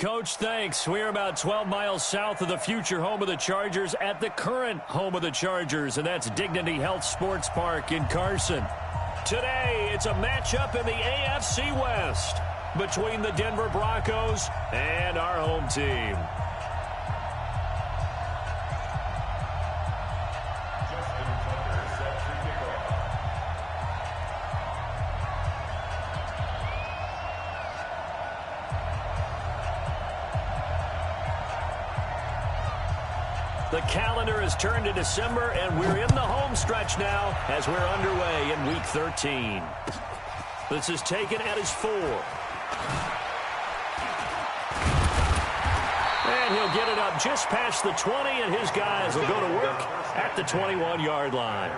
Coach, thanks. We're about 12 miles south of the future home of the Chargers at the current home of the Chargers, and that's Dignity Health Sports Park in Carson. Today, it's a matchup in the AFC West between the Denver Broncos and our home team. The calendar has turned to December, and we're in the home stretch now as we're underway in Week 13. This is taken at his 4. And he'll get it up just past the 20, and his guys will go to work at the 21-yard line.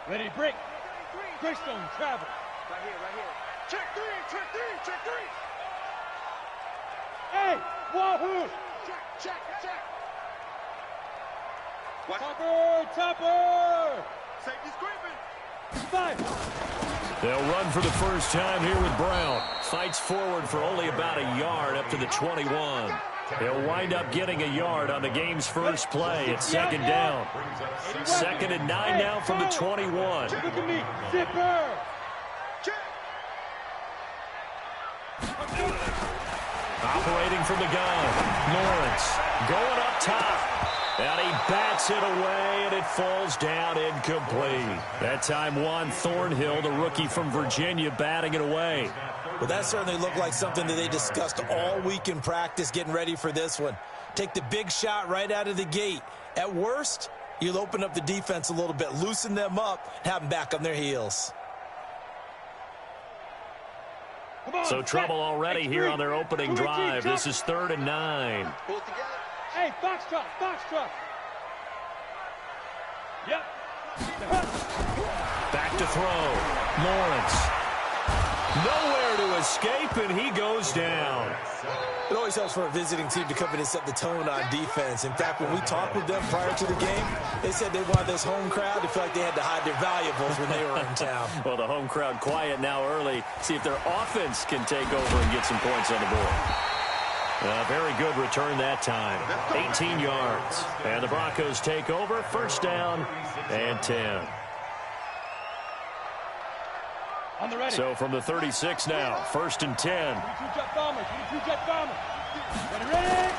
Ready, break. Greystone, travel. Right here. Check three. Hey, wahoo! Check. Watch. Topper! Safety's creeping. 5. They'll run for the first time here with Brown. Fights forward for only about a yard up to the 21. He'll wind up getting a yard on the game's first play. It's second down. 2nd and 9 now from the 21. Look at me, zipper! Operating from the gun, Lawrence going up top. And he bats it away, and it falls down incomplete. That time, Juan Thornhill, the rookie from Virginia, batting it away. Well, that certainly looked like something that they discussed all week in practice, getting ready for this one. Take the big shot right out of the gate. At worst, you'll open up the defense a little bit, loosen them up, have them back on their heels. So trouble already here on their opening drive. This is 3rd and 9. Pull it together. Hey, box truck. Yep. Back to throw. Lawrence. Nowhere to escape, and he goes down. It always helps for a visiting team to come in and set the tone on defense. In fact, when we talked with them prior to the game, they said they wanted this home crowd to feel like they had to hide their valuables when they were in town. Well, the home crowd quiet now early. See if their offense can take over and get some points on the board. Very good return that time. 18 yards. And the Broncos take over. First down and 10. On the ready. So from the 36 now, 1st and 10. 22 jet bombers. Ready?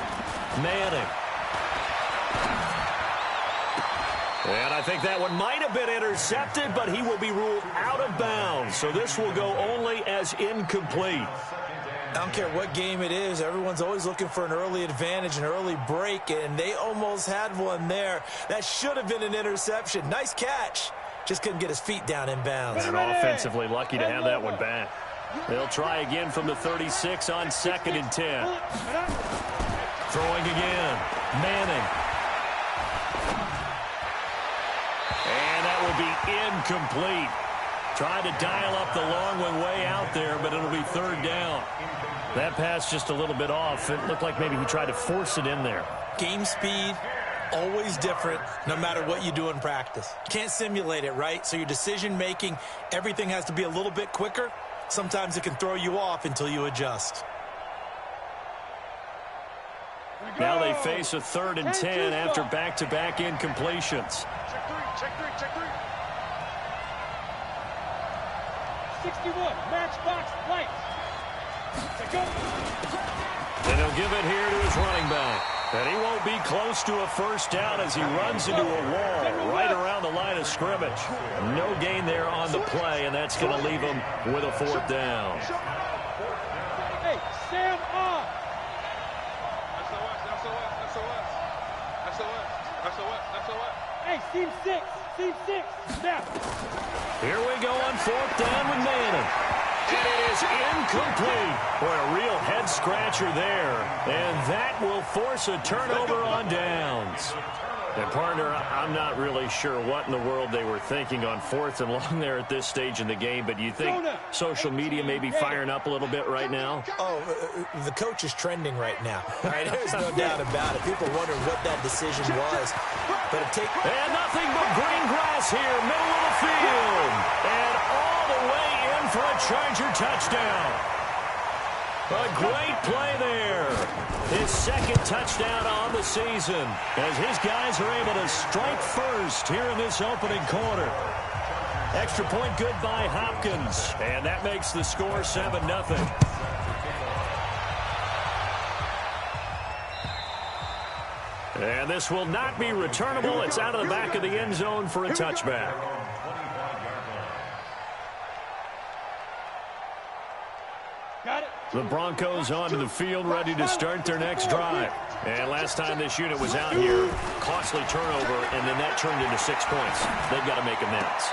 Manning. And I think that one might have been intercepted, but he will be ruled out of bounds. So this will go only as incomplete. I don't care what game it is. Everyone's always looking for an early advantage, an early break, and they almost had one there. That should have been an interception. Nice catch. Just couldn't get his feet down in bounds. And offensively lucky to have that one back. They'll try again from the 36 on 2nd and 10. Throwing again. Manning. And that will be incomplete. Tried to dial up the long one way out there, but it'll be 3rd down. That pass just a little bit off. It looked like maybe he tried to force it in there. Game speed, always different, no matter what you do in practice. Can't simulate it, right? So your decision-making, everything has to be a little bit quicker. Sometimes it can throw you off until you adjust. Now they face a 3rd and 10 after back-to-back incompletions. Check three. 61, matchbox lights. And he'll give it here to his running back. And he won't be close to a first down as he runs into a wall right around the line of scrimmage. No gain there on the play, and that's going to leave him with a 4th down. Hey, Sam on. SOS. Hey, seam 6. Now. Here we go on 4th down with Manning. And it is incomplete. Boy, a real head-scratcher there. And that will force a turnover on downs. And, partner, I'm not really sure what in the world they were thinking on 4th and long there at this stage in the game, but you think social media may be firing up a little bit right now? Oh, the coach is trending right now. All right, there's no doubt about it. People wondering what that decision was. But and nothing but green grass here, middle of the field. And all the way in for a Charger touchdown. A great play there. His second touchdown on the season as his guys are able to strike first here in this opening quarter. Extra point good by Hopkins. And that makes the score 7-0. And this will not be returnable. It's out of the back of the end zone for a touchback. The Broncos onto the field, ready to start their next drive. And last time this unit was out here, costly turnover, and then that turned into 6 points. They've got to make amends.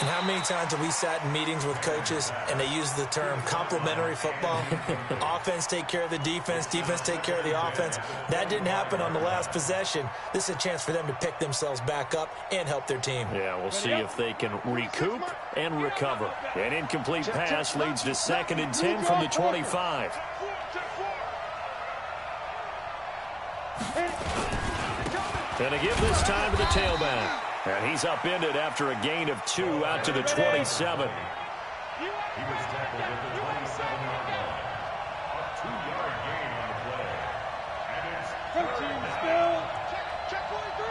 And how many times have we sat in meetings with coaches and they use the term complementary football? Offense take care of the defense, defense take care of the offense. That didn't happen on the last possession. This is a chance for them to pick themselves back up and help their team. Yeah, we'll see if they can recoup and recover. An incomplete pass leads to 2nd and 10 from the 25. And a give this time to the tailback. And he's upended after a gain of 2 out to the 27. He was tackled at the 27-yard line. A 2-yard gain on the play. And it's Coaching still. Check 43.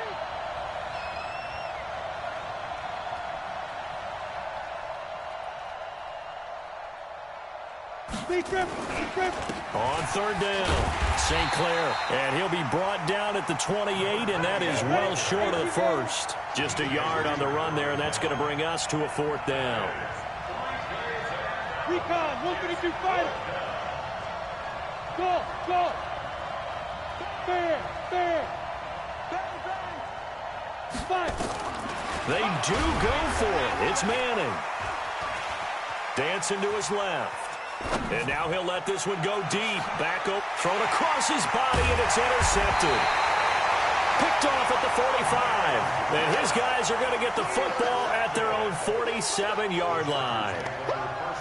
On 3rd down, St. Clair, and he'll be brought down at the 28, and that is well short of the first. Just a yard on the run there, and that's going to bring us to a 4th down. Recon, 132 fighter. Go, go. Fair, fair. Fight. They do go for it. It's Manning. Dancing to his left. And now he'll let this one go deep. Back up, thrown across his body, and it's intercepted. Picked off at the 45. And his guys are going to get the football at their own 47-yard line.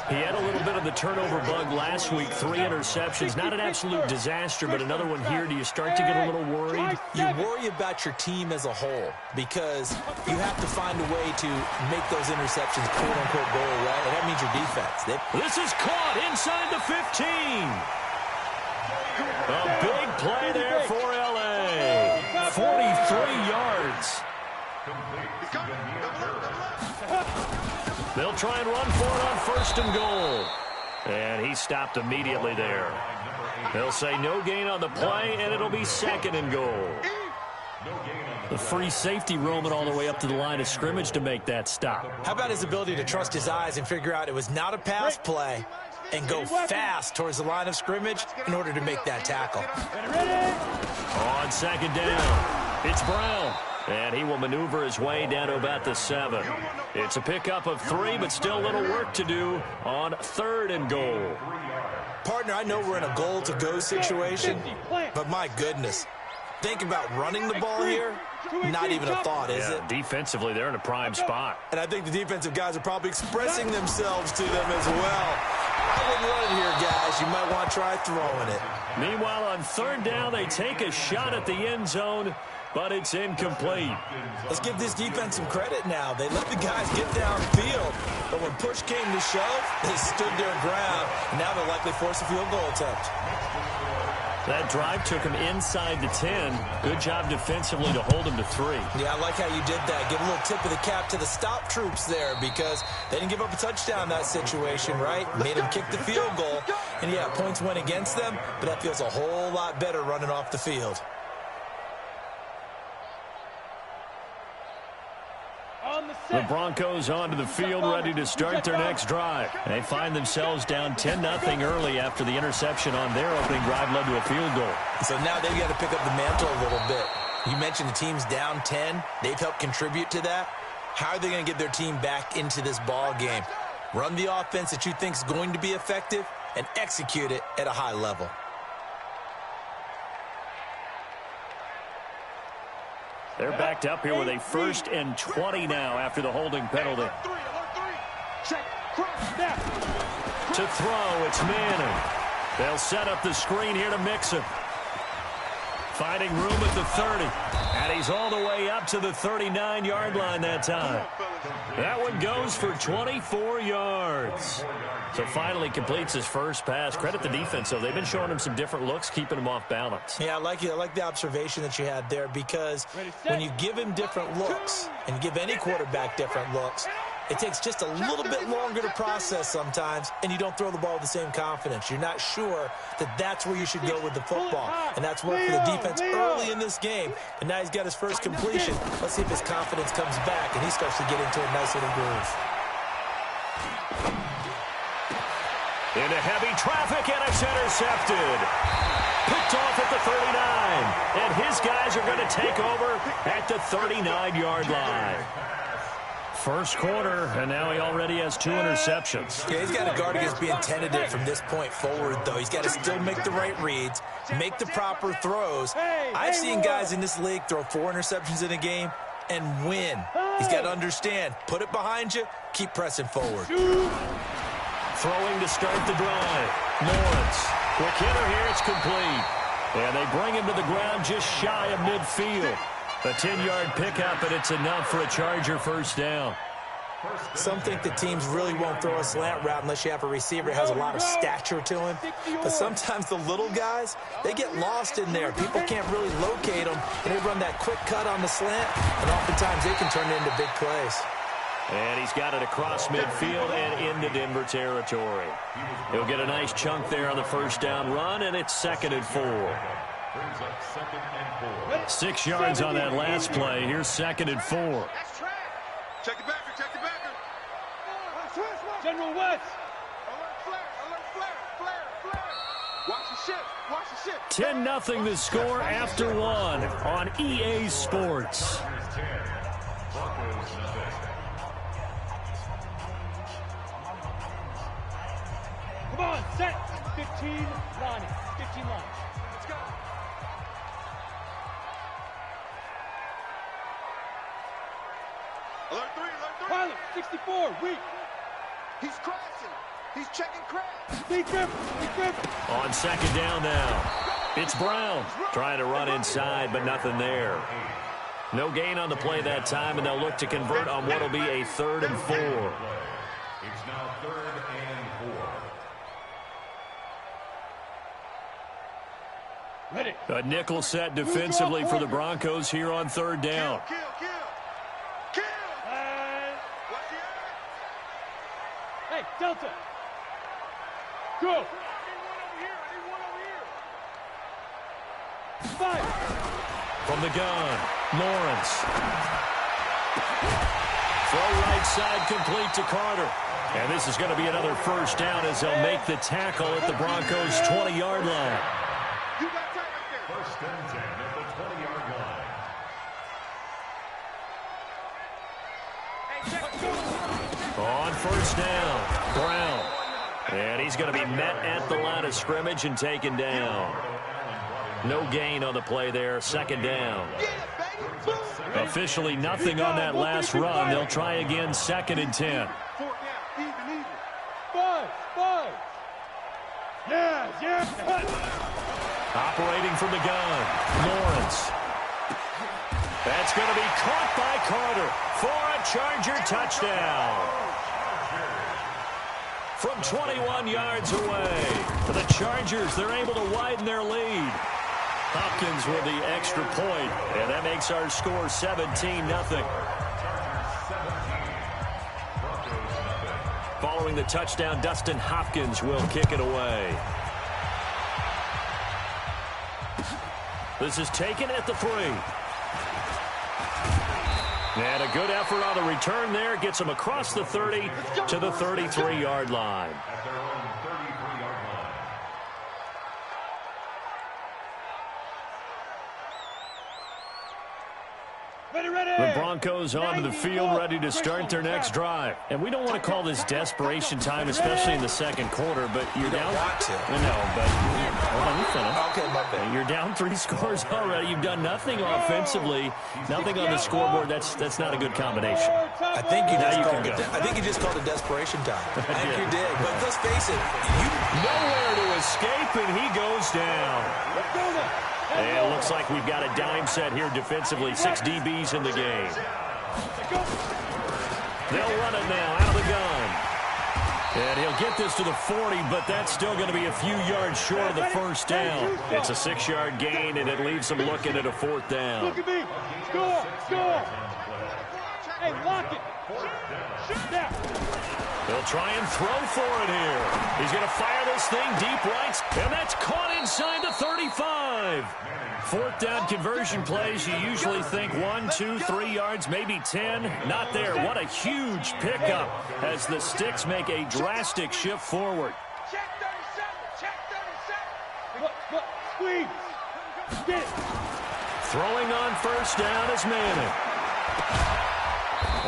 He had a little bit of the turnover bug last week, 3 interceptions. Not an absolute disaster, but another one here. Do you start to get a little worried? You worry about your team as a whole because you have to find a way to make those interceptions quote-unquote go away, and that means your defense. This is caught inside the 15. A big play there for L.A. 43 yards. They'll try and run for it on 1st and goal. And he stopped immediately there. They'll say no gain on the play, and it'll be 2nd and goal. The free safety roaming all the way up to the line of scrimmage to make that stop. How about his ability to trust his eyes and figure out it was not a pass play and go fast towards the line of scrimmage in order to make that tackle? On 2nd down, it's Brown. And he will maneuver his way down to about the 7. It's a pickup of 3, but still a little work to do on 3rd and goal. Partner, I know we're in a goal-to-go situation, but my goodness. Think about running the ball here. Not even a thought, is it? Defensively, they're in a prime spot. And I think the defensive guys are probably expressing themselves to them as well. I wouldn't run it here, guys. You might want to try throwing it. Meanwhile, on 3rd down, they take a shot at the end zone, but it's incomplete. Let's give this defense some credit now. They let the guys get downfield, but when push came to shove, they stood their ground, and now they'll likely force a field goal attempt. That drive took him inside the 10. Good job defensively to hold him to 3. Yeah, I like how you did that. Give a little tip of the cap to the stop troops there because they didn't give up a touchdown in that situation, right? Made them kick the field goal. And, yeah, points went against them, but that feels a whole lot better running off the field. The Broncos onto the field, ready to start their next drive. They find themselves down 10-0 early after the interception on their opening drive led to a field goal. So now they've got to pick up the mantle a little bit. You mentioned the team's down 10. They've helped contribute to that. How are they going to get their team back into this ball game? Run the offense that you think is going to be effective and execute it at a high level. They're backed up here with a 1st and 20 now after the holding penalty. Alert three. Check, cross, Snap. To throw, it's Manning. They'll set up the screen here to Mixon. Finding room at the 30. And he's all the way up to the 39-yard line that time. That one goes for 24 yards. So finally completes his first pass. Credit the defense, though. They've been showing him some different looks, keeping him off balance. Yeah, I like it. I like the observation that you had there, because when you give him different looks and give any quarterback different looks, it takes just a little bit longer to process sometimes, and you don't throw the ball with the same confidence. You're not sure that that's where you should go with the football, and that's worked for the defense early in this game. And now he's got his first completion. Let's see if his confidence comes back and he starts to get into a nice little groove. Into heavy traffic, and it's intercepted. Picked off at the 39, and his guys are going to take over at the 39-yard line. First quarter, and now he already has 2 interceptions. Yeah, he's got to guard against being tentative from this point forward, though. He's got to still make the right reads, make the proper throws. I've seen guys in this league throw 4 interceptions in a game and win. He's got to understand, put it behind you, keep pressing forward. Throwing to start the drive. Lawrence. Quick hitter here, it's complete. And they bring him to the ground just shy of midfield. A 10-yard pickup, and it's enough for a Charger first down. Some think the teams really won't throw a slant route unless you have a receiver that has a lot of stature to him. But sometimes the little guys, they get lost in there. People can't really locate them, and they run that quick cut on the slant, and oftentimes they can turn it into big plays. And he's got it across midfield and into Denver territory. He'll get a nice chunk there on the first down run, and it's 2nd and 4. 6 yards on that last play. Here's 2nd and 4. Check the backer, check the backer. General West. Alert flare. Watch the ship. 10-0 the score after 1 on EA Sports. Come on, set. 15 line. 15 line. Let's go. Alert three. Pilot, 64, weak. He's crashing. He's checking crash. Be careful. On 2nd down now. It's Brown trying to run inside, but nothing there. No gain on the play that time, and they'll look to convert on what will be a 3rd and 4. It's now 3rd and 4. Ready. A nickel set defensively for the Broncos here on 3rd down. Kill. Watch the eye. Hey, Delta. Go. I need one over here. Fire. From the gun, Lawrence. Throw right side complete to Carter. And this is going to be another first down as they'll make the tackle at the Broncos' 20-yard line. You got tight up there. 1st and 10 at the 20-yard line. On 1st down, Brown. And he's going to be met at the line of scrimmage and taken down. No gain on the play there, 2nd down. Officially nothing on that last run. They'll try again, 2nd and 10. 4th down. Even. 5. Yeah. Operating from the gun, Lawrence. That's going to be caught by Carter for a Charger touchdown. From 21 yards away, the Chargers, they're able to widen their lead. Hopkins with the extra point, and that makes our score 17-0. Following the touchdown, Dustin Hopkins will kick it away. This is taken at the 3. And a good effort on the return there. Gets him across the 30 to the 33-yard line. At their own 33-yard line. The Broncos onto the field, ready to start their next drive. And we don't want to call this desperation time, especially in the second quarter, but you're down. Want to. I know, but hold on, you finish. Okay, my bad. You're down 3 scores already. You've done nothing offensively, nothing on the scoreboard. That's not a good combination. I think you just called it desperation time. I think Yeah. you did. But let's face it, Nowhere to escape, and he goes down. And it looks like we've got a dime set here defensively. 6 DBs in the game. They'll run it now out of the gun. And he'll get this to the 40, but that's still going to be a few yards short of the first down. It's a 6-yard gain, and it leaves them looking at a 4th down. Look at me. Score. Score. Hey, lock it. Now. They'll try and throw for it here. He's going to fire this thing deep right, and that's caught inside the 35. 4th down conversion plays, you usually think 1, 2, 3 yards, maybe 10. Not there. What a huge pickup as the Sticks make a drastic shift forward. Check 37. Check 37. Look. Squeeze. Get it. Throwing on first down is Manning.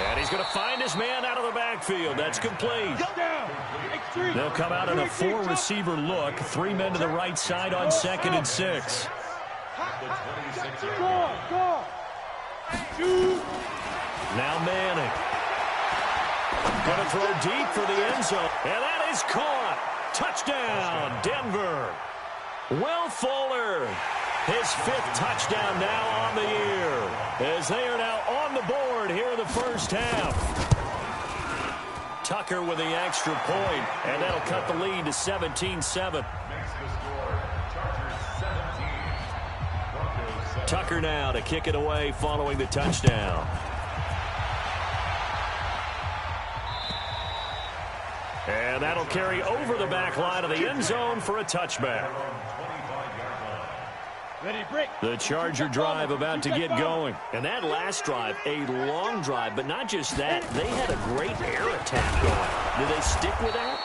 And he's going to find his man out of the backfield. That's complete. Go down. Extreme. They'll come out in a 4-receiver look. 3 men to the right side on 2nd and 6. Go. Shoot. Now Manning. Going to throw deep for the end zone. And that is caught. Touchdown, Denver. Will Fuller. His 5th touchdown now on the year. As they are now on the board here in the first half. Tucker with the extra point. And that'll cut the lead to 17-7. Tucker now to kick it away following the touchdown. And that'll carry over the back line of the end zone for a touchback. Ready, break. The Charger drive about to get going. And that last drive, a long drive, but not just that. They had a great air attack going. Do they stick with that?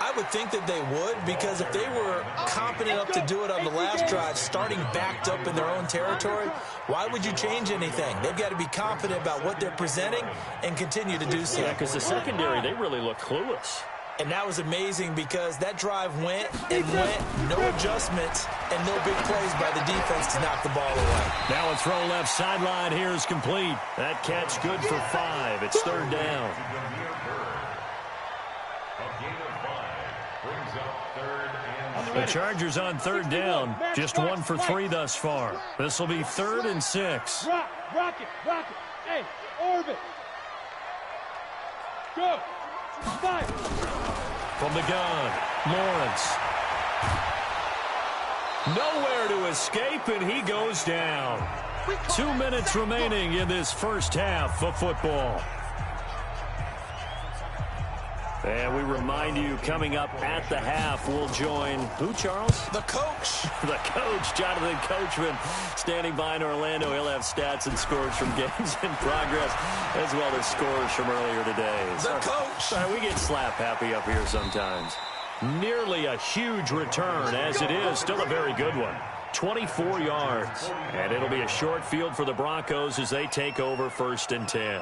I would think that they would, because if they were competent enough to do it on the last drive, starting backed up in their own territory, why would you change anything? They've got to be confident about what they're presenting and continue to do so. Yeah, because the secondary, they really look clueless. And that was amazing because that drive went and went, no adjustments and no big plays by the defense to knock the ball away. Now a throw left sideline here is complete. That catch good for 5. It's 3rd down. The Chargers on 3rd down. Just 1 for 3 thus far. This will be 3rd and 6. Rock it. Hey, orbit. Go. 5. From the gun, Lawrence. Nowhere to escape, and he goes down. 2 minutes remaining in this first half of football. And we remind you, coming up at the half, we'll join who, Charles? The coach. The coach, Jonathan Coachman, standing by in Orlando. He'll have stats and scores from games in progress, as well as scores from earlier today. The coach. Sorry, we get slap happy up here sometimes. Nearly a huge return, as it is. Still a very good one. 24 yards. And it'll be a short field for the Broncos as they take over 1st and 10.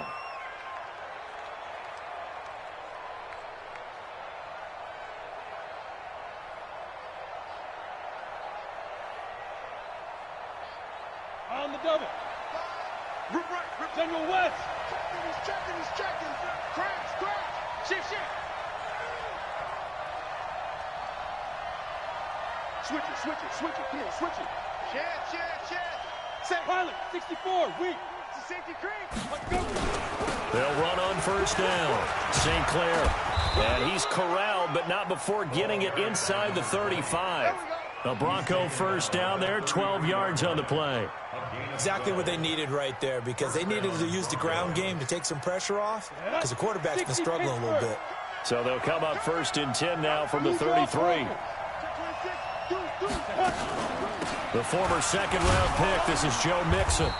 On the double. General West. He's checking. Crash. Shift. Switch it. Come on, switch it. Shit. Set pilot. 64. Weak. It's a safety cream. Let's go. They'll run on first down. St. Clair. And he's corralled, but not before getting it inside the 35. The Bronco first down there, 12 yards on the play. Exactly what they needed right there, because they needed to use the ground game to take some pressure off, because the quarterback's been struggling a little bit. So they'll come up 1st and 10 now from the 33. The former 2nd-round pick, this is Joe Mixon.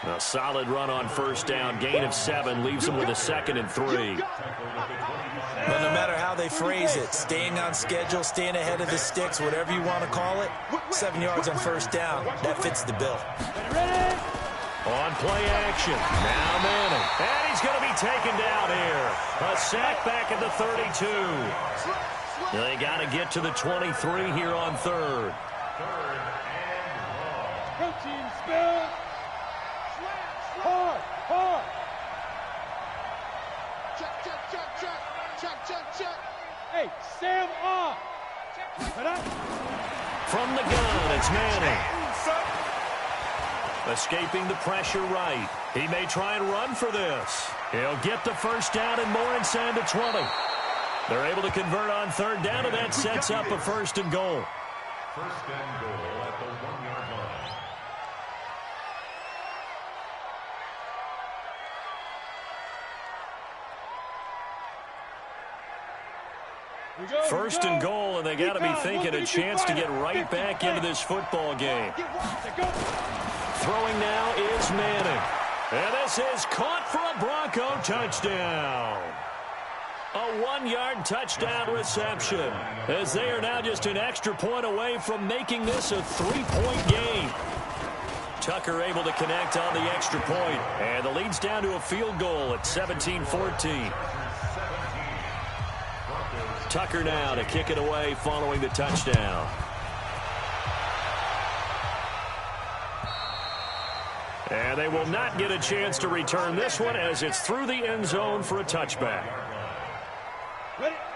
A solid run on first down, gain of 7, leaves them with a 2nd and 3. But no matter how they phrase it, staying on schedule, staying ahead of the sticks, whatever you want to call it, 7 yards on first down, that fits the bill. On play action. Now Manning. And he's going to be taken down here. A sack back at the 32. They got to get to the 23 here on third. Go team, spell. Hard, hard. Check, check, check, check. Check, check, check. Hey, Sam off. From the gun, it's Manning. Escaping the pressure right. He may try and run for this. He'll get the first down and more inside the 20. They're able to convert on third down, and that sets up a first and goal. First and goal at the 1-yard line. First and goal, and they got to be thinking a chance to get right back into this football game. Throwing now is Manning. And this is caught for a Bronco touchdown. A 1-yard touchdown reception, as they are now just an extra point away from making this a 3-point game. Tucker able to connect on the extra point, and the lead's down to a field goal at 17-14. Tucker now to kick it away following the touchdown. And they will not get a chance to return this one as it's through the end zone for a touchback.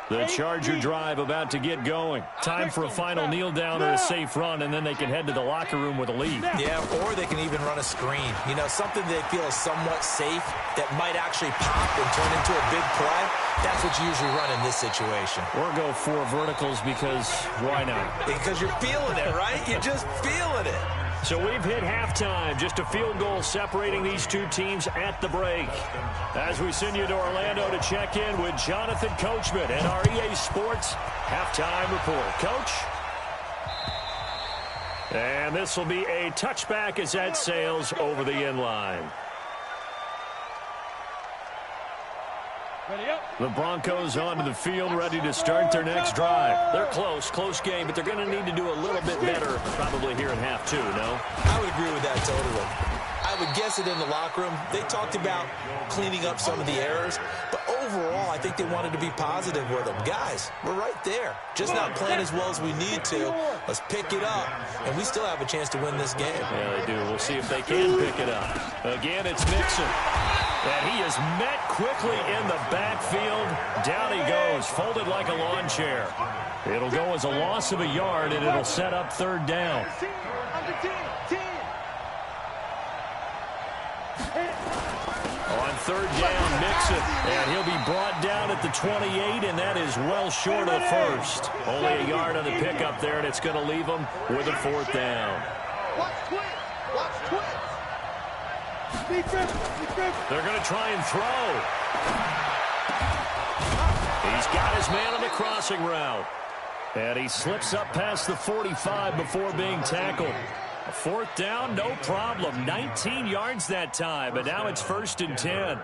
The Charger drive about to get going. Time for a final kneel down or a safe run, and then they can head to the locker room with a lead. Yeah, or they can even run a screen. You know, something they feel is somewhat safe that might actually pop and turn into a big play. That's what you usually run in this situation. Or go 4 verticals because why not? Because you're feeling it, right? You're just feeling it. So we've hit halftime. Just a field goal separating these two teams at the break. As we send you to Orlando to check in with Jonathan Coachman and our EA Sports halftime report. Coach? And this will be a touchback as that sails over the end line. The Broncos onto the field, ready to start their next drive. They're close game, but they're going to need to do a little bit better probably here in half 2, no? I would agree with that totally. I would guess it in the locker room. They talked about cleaning up some of the errors, but overall, I think they wanted to be positive with them. Guys, we're right there. Just not playing as well as we need to. Let's pick it up, and we still have a chance to win this game. Yeah, they do. We'll see if they can pick it up. Again, it's Mixon. And he is met quickly in the backfield. Down he goes, folded like a lawn chair. It'll go as a loss of a yard, and it'll set up third down. On third down, Mixon. And he'll be brought down at the 28, and that is well short of the first. Only a yard on the pickup there, and it's going to leave him with a fourth down. Watch twins. Watch twins. They're going to try and throw. He's got his man on the crossing route. And he slips up past the 45 before being tackled. A fourth down, no problem. 19 yards that time, but now it's 1st and 10.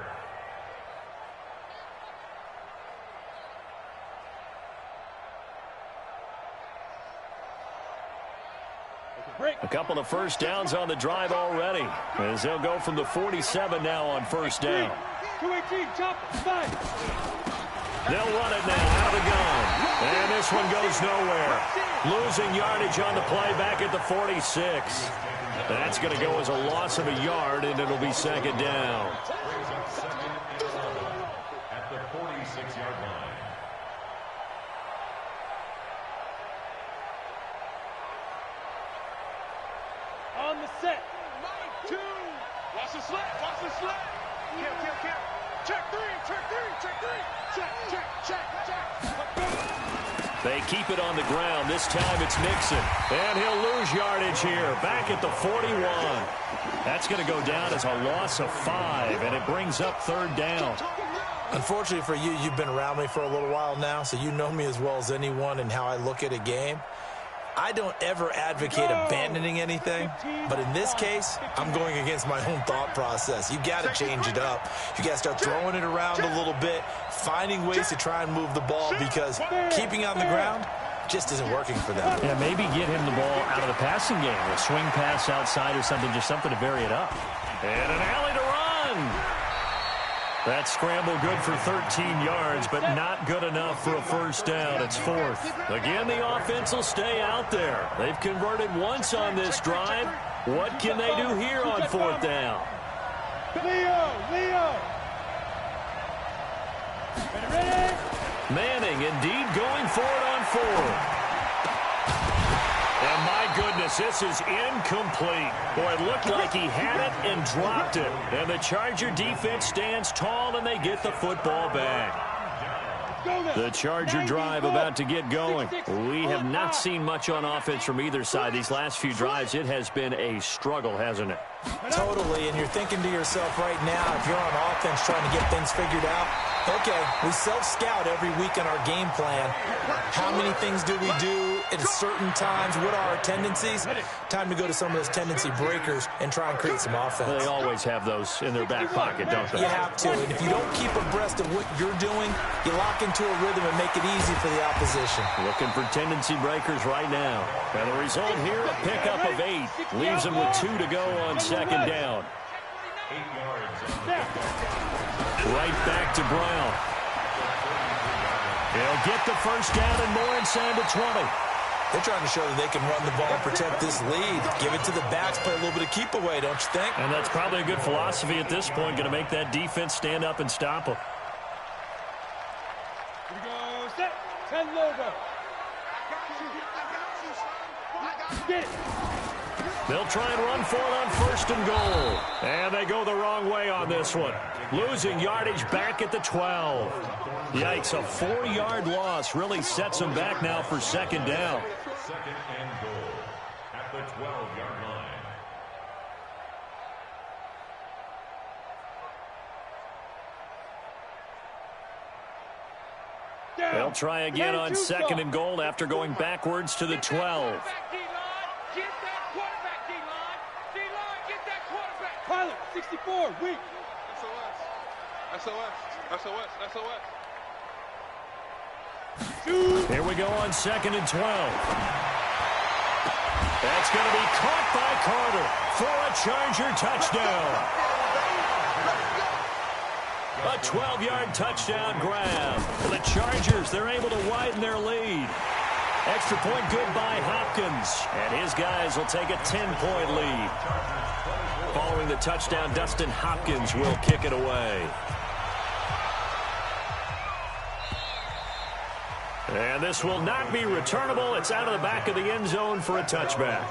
A couple of first downs on the drive already, as they'll go from the 47 now on first down. 218, chop, five. They'll run it now out of the gun. And this one goes nowhere. Losing yardage on the play back at the 46. That's going to go as a loss of a yard, and it'll be second down. At the 46-yard line. On the set. 2. Watch the slant. Watch the slant. Count. Check 3. Check. They keep it on the ground. This time it's Mixon. And he'll lose yardage here. Back at the 41. That's going to go down as a loss of 5, and it brings up third down. Unfortunately for you, you've been around me for a little while now, so you know me as well as anyone and how I look at a game. I don't ever advocate abandoning anything, but in this case, I'm going against my own thought process. You got to change it up. You got to start throwing it around a little bit, finding ways to try and move the ball, because keeping on the ground just isn't working for them. Yeah, maybe get him the ball out of the passing game, a swing pass outside or something, just something to vary it up. And an alley to run. That scramble good for 13 yards, but not good enough for a first down. It's fourth. Again, the offense will stay out there. They've converted once on this drive. What can they do here on fourth down? Leo. Ready? Manning indeed going for it on fourth. And my goodness, this is incomplete. Boy, it looked like he had it and dropped it. And the Charger defense stands tall, and they get the football back. The Charger drive about to get going. We have not seen much on offense from either side. These last few drives, it has been a struggle, hasn't it? Totally, and you're thinking to yourself right now, if you're on offense trying to get things figured out, okay, we self-scout every week on our game plan. How many things do we do at certain times? What are our tendencies? Time to go to some of those tendency breakers and try and create some offense. They always have those in their back pocket, don't they? You have to, and if you don't keep abreast of what you're doing, you lock into a rhythm and make it easy for the opposition. Looking for tendency breakers right now. And the result here, a pickup of 8. Leaves them with 2 to go on second down. 8 yards. Right back to Brown. He'll get the first down and more inside the 20. They're trying to show that they can run the ball and protect this lead. Give it to the backs, play a little bit of keep away, don't you think? And that's probably a good philosophy at this point, going to make that defense stand up and stop them. Here we go. Set. 10 logo. Get it. They'll try and run for it on first and goal. And they go the wrong way on this one. Losing yardage back at the 12. Yikes, a 4-yard loss really sets them back now for second down. Second and goal at the 12-yard line. They'll try again on second and goal after going backwards to the 12. Pilot, 64, weak. SOS. Here we go on second and 12. That's going to be caught by Carter for a Charger touchdown. A 12-yard touchdown grab. The Chargers, they're able to widen their lead. Extra point good by Hopkins. And his guys will take a 10-point lead. Following the touchdown, Dustin Hopkins will kick it away. And this will not be returnable. It's out of the back of the end zone for a touchback.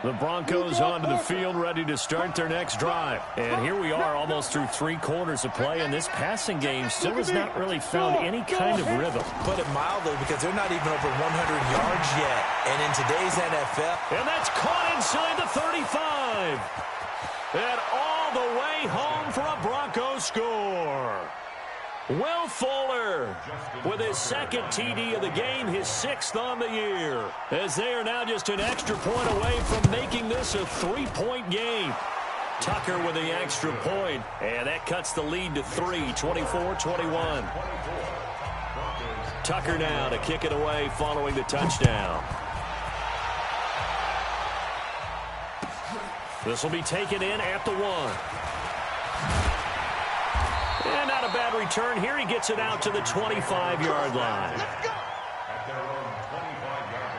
The Broncos onto the field, ready to start their next drive. And here we are, almost through 3 quarters of play, and this passing game still has not really found any kind of rhythm. Put it mildly, because they're not even over 100 yards yet. And in today's NFL... And that's caught inside the 35. And all the way home for a Broncos score. Will Fuller with his second TD of the game, his 6th on the year, as they are now just an extra point away from making this a 3-point game. Tucker with the extra point, and that cuts the lead to 3, 24-21. Tucker now to kick it away following the touchdown. This will be taken in at the 1. And not a bad return here. He gets it out to the 25-yard line. At their own 25-yard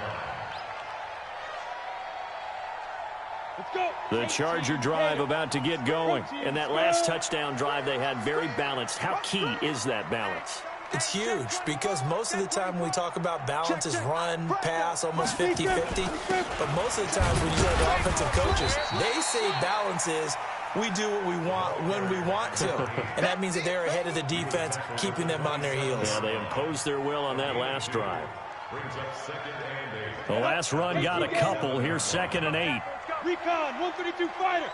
line. The Charger drive about to get going. And that last touchdown drive they had very balanced. How key is that balance? It's huge, because most of the time when we talk about balance is run, pass, almost 50-50. But most of the times when you go to offensive coaches, they say balance is we do what we want when we want to. And that means that they're ahead of the defense, keeping them on their heels. Yeah, they imposed their will on that last drive. Brings up second and 8. The last run got a couple. Here's second and 8. Recon, 132 fighter.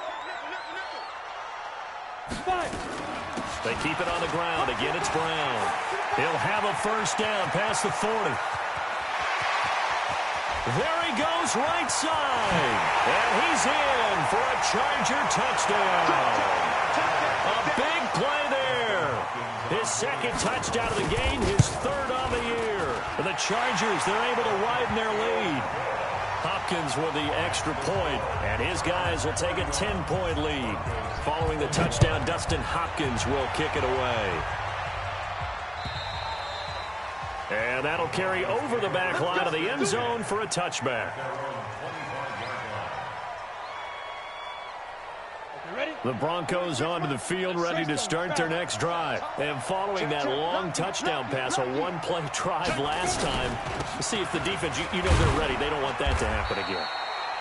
5. They keep it on the ground. Again, it's Brown. He'll have a first down past the 40. There he goes right side. And he's in for a Charger touchdown. A big play there. His second touchdown of the game, his 3rd on the year. For the Chargers, they're able to widen their lead. Hopkins with the extra point, and his guys will take a 10-point lead. Following the touchdown, Dustin Hopkins will kick it away. And that'll carry over the back line of the end zone for a touchback. The Broncos onto the field, ready to start their next drive. And following that long touchdown pass, a one-play drive last time, see if the defense, you know they're ready. They don't want that to happen again.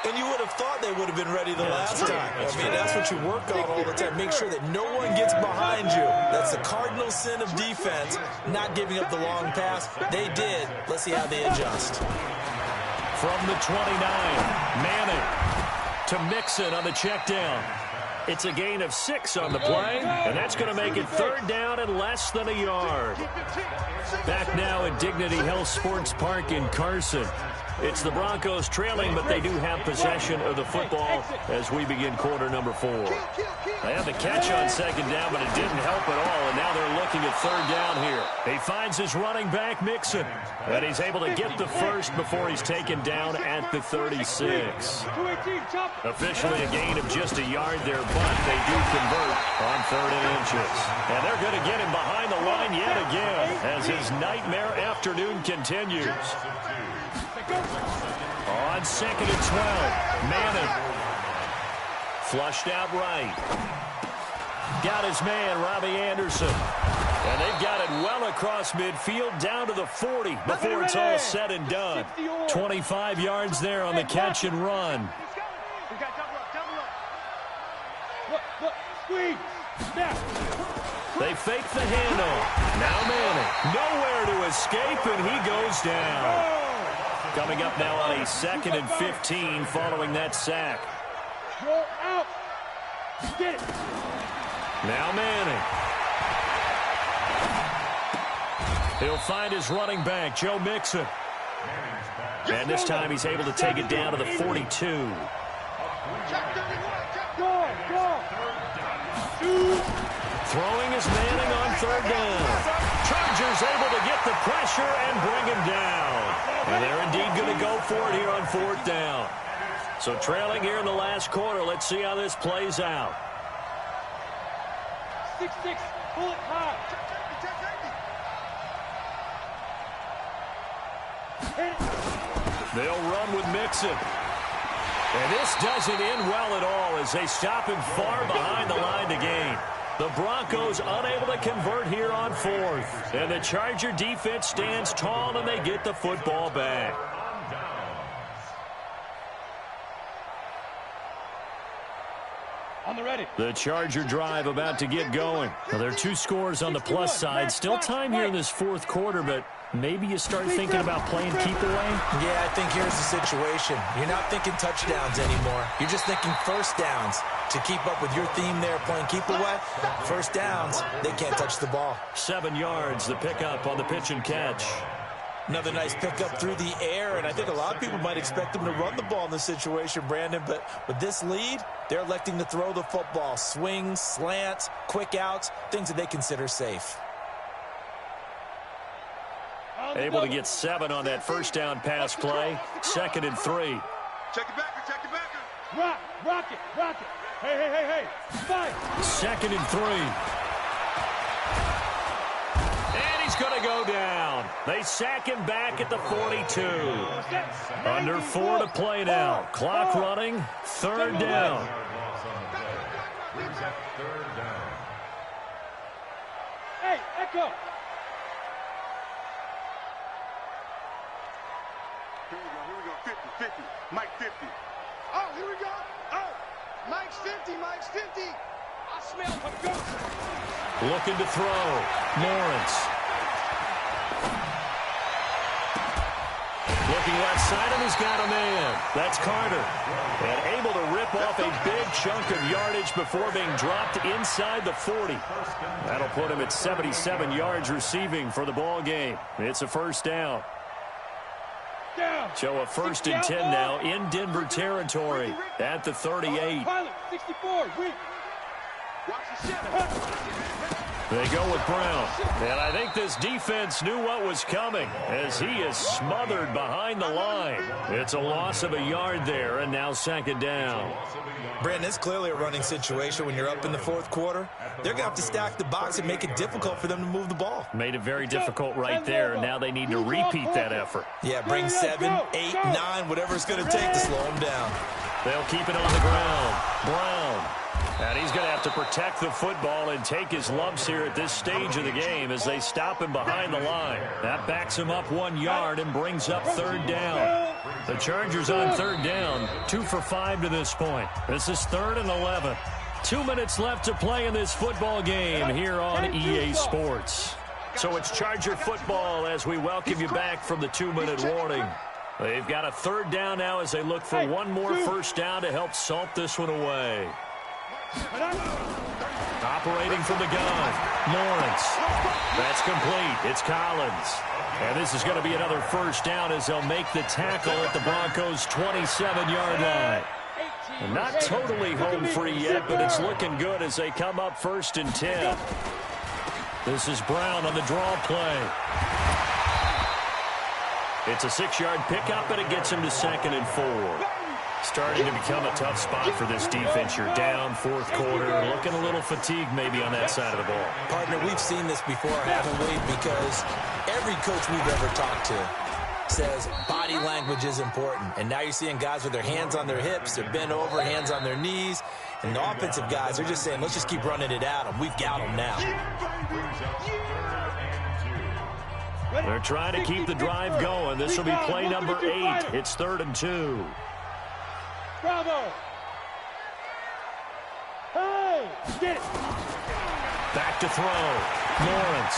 And you would have thought they would have been ready the last time. I mean, that's what you work on all the time. Make sure that no one gets behind you. That's the cardinal sin of defense, not giving up the long pass. They did. Let's see how they adjust. From the 29, Manning to Mixon on the check down. It's a gain of 6 on the play, and that's going to make it 3rd down and less than a yard. Back now at Dignity Health Sports Park in Carson. It's the Broncos trailing, but they do have possession of the football as we begin quarter number 4. They have the catch on 2nd down, but it didn't help at all, and now they're looking at 3rd down here. He finds his running back, Mixon, and he's able to get the first before he's taken down at the 36. Officially a gain of just a yard there, but they do convert on 3rd and inches. And they're going to get him behind the line yet again as his nightmare afternoon continues. On 2nd and 12, Manning. Flushed out right. Got his man, Robbie Anderson. And they've got it well across midfield down to the 40 before it's all said and done. 25 yards there on the catch and run. They fake the handoff. Now Manning. Nowhere to escape, and he goes down. Coming up now on a 2nd and 15 following that sack. Roll out. Get it. Now Manning. He'll find his running back, Joe Mixon. And this time he's able to take it down to the 42. Throwing is Manning on 3rd down. Chargers able to get the pressure and bring him down. And they're indeed going to go for it here on 4th down. So trailing here in the last quarter. Let's see how this plays out. 6-6, pull it high. They'll run with Mixon. And this doesn't end well at all as they stop him far behind the line to gain. The Broncos unable to convert here on 4th. And the Charger defense stands tall and they get the football back. On the ready. The Charger drive about to get going. Well, there are 2 scores on the plus side. Still time here in this 4th quarter, but maybe you start thinking about playing keep away? Yeah, I think here's the situation. You're not thinking touchdowns anymore. You're just thinking first downs. To keep up with your theme there, playing keep away, first downs, they can't touch the ball. 7 yards, the pickup on the pitch and catch. Another nice pickup through the air, and I think a lot of people might expect them to run the ball in this situation, Brandon, but with this lead, they're electing to throw the football. Swings, slants, quick outs, things that they consider safe. Able to get 7 on that first down pass play. 2nd and 3. Check it back, check it back. Rock it. Hey. Fight. 2nd and 3. And he's going to go down. They sack him back at the 42. Under 4 to play now. Clock running. 3rd down. Hey, Echo. Here we go. 50. Mike 50. Oh, here we go. Oh, Mike's 50. I smell a ghost. Looking to throw. Lawrence. Looking left side, and he's got a man. That's Carter. And able to rip off a big chunk of yardage before being dropped inside the 40. That'll put him at 77 yards receiving for the ball game. It's a first down. So a 1st and 10 now in Denver territory at the 38. Pilot, 64, weak. Watch the shot. They go with Brown. And I think this defense knew what was coming as he is smothered behind the line. It's a loss of a yard there, and now second down. Brandon, it's clearly a running situation when you're up in the fourth quarter. They're going to have to stack the box and make it difficult for them to move the ball. Made it very difficult right there, and now they need to repeat that effort. Yeah, bring 7, 8, 9, whatever it's going to take to slow them down. They'll keep it on the ground. Brown. And he's going to have to protect the football and take his lumps here at this stage of the game as they stop him behind the line. That backs him up 1 yard and brings up third down. The Chargers on third down, 2 for 5 to this point. This is 3rd and 11. 2 minutes left to play in this football game here on EA Sports. So it's Charger football as we welcome you back from the 2-minute warning. They've got a third down now as they look for one more first down to help salt this one away. Operating from the gun, Lawrence. That's complete. It's Collins. And this is going to be another first down as they'll make the tackle at the Broncos' 27-yard line. And not totally home free yet, but it's looking good as they come up 1st and 10. This is Brown on the draw play. It's a 6-yard pickup, and it gets him to 2nd and 4. Starting to become a tough spot for this defense. You're down 4th quarter, looking a little fatigued maybe on that side of the ball. Partner, we've seen this before, haven't we? Because every coach we've ever talked to says body language is important. And now you're seeing guys with their hands on their hips, they're bent over, hands on their knees. And the offensive guys are just saying, let's just keep running it at them. We've got them now. They're trying to keep the drive going. This will be play number 8. It's 3rd and 2. Bravo! Hey! Get it! Back to throw. Lawrence.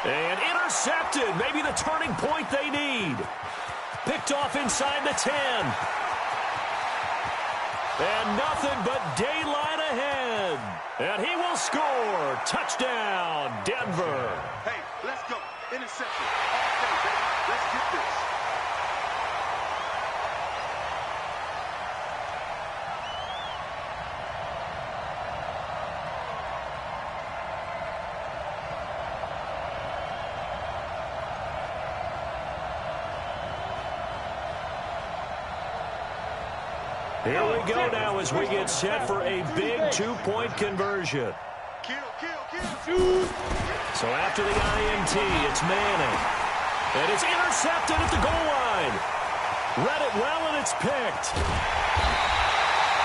And intercepted. Maybe the turning point they need. Picked off inside the 10. And nothing but daylight ahead. And he will score. Touchdown, Denver. Hey, let's go. Interception. Okay, baby. Let's get this. Here we go now as we get set for a big 2-point conversion. Kill. So after the INT, it's Manning. And it's intercepted at the goal line. Read it well, and it's picked.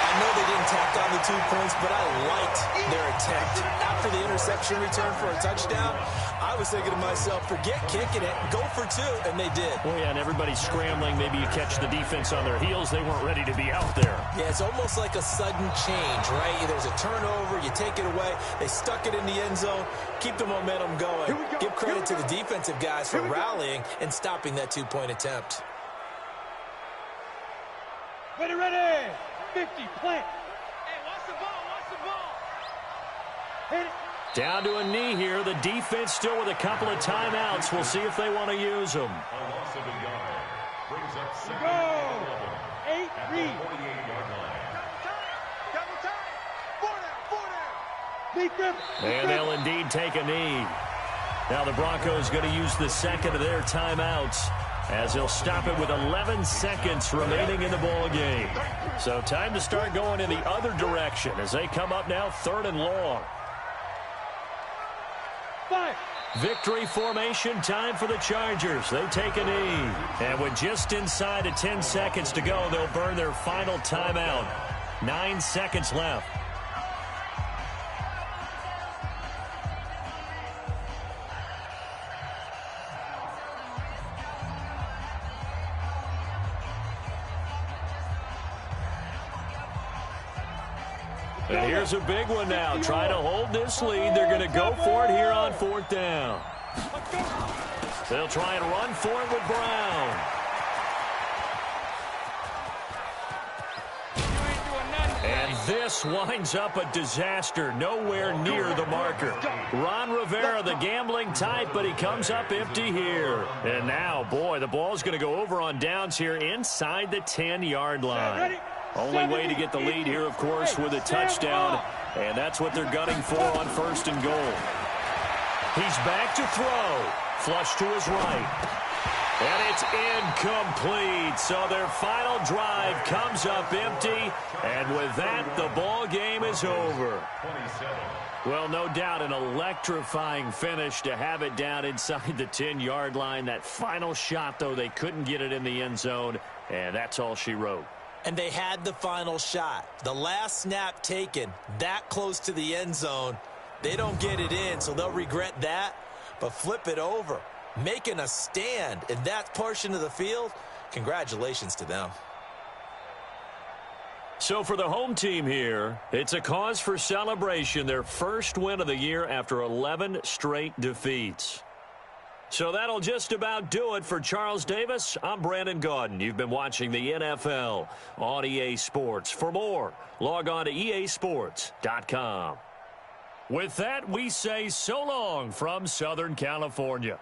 I know they didn't tack on the 2 points, but I liked their attempt. After the interception return for a touchdown, I was thinking to myself, forget kicking it, go for 2, and they did. Well, yeah, and everybody's scrambling. Maybe you catch the defense on their heels. They weren't ready to be out there. Yeah, it's almost like a sudden change, right? There's a turnover, you take it away, they stuck it in the end zone, keep the momentum going. Give credit to the defensive guys for rallying and stopping that 2-point attempt. Ready! 50, plant. Hey, watch the ball. Hit it. Down to a knee here. The defense still with a couple of timeouts. We'll see if they want to use them. A loss of a yard. Brings up 2nd Go. and 11. 8, At read. the 48-yard line. Double time. 4 down. Lead them. And they'll indeed take a knee. Now the Broncos going to use the second of their timeouts as they'll stop it with 11 seconds remaining in the ball game. So time to start going in the other direction as they come up now 3rd and long. 5. Victory formation time for the Chargers. They take a knee. And with just inside of 10 seconds to go, they'll burn their final timeout. 9 seconds left. And here's a big one now. Trying to hold this lead. They're going to go for it here on 4th down. They'll try and run for it with Brown. And this winds up a disaster. Nowhere near the marker. Ron Rivera, the gambling type, but he comes up empty here. And now, boy, the ball's going to go over on downs here inside the 10-yard line. Only way to get the lead here, of course, with a touchdown, and that's what they're gunning for on 1st and goal. He's back to throw. Flush to his right. And it's incomplete. So their final drive comes up empty. And with that, the ball game is over. Well, no doubt an electrifying finish to have it down inside the 10-yard line. That final shot, though, they couldn't get it in the end zone. And that's all she wrote. And they had the final shot. The last snap taken that close to the end zone. They don't get it in, so they'll regret that. But flip it over. Making a stand in that portion of the field, congratulations to them. So for the home team here, it's a cause for celebration, their first win of the year after 11 straight defeats. So that'll just about do it for Charles Davis. I'm Brandon Gaudin. You've been watching the NFL on EA Sports. For more, log on to easports.com. With that, we say so long from Southern California.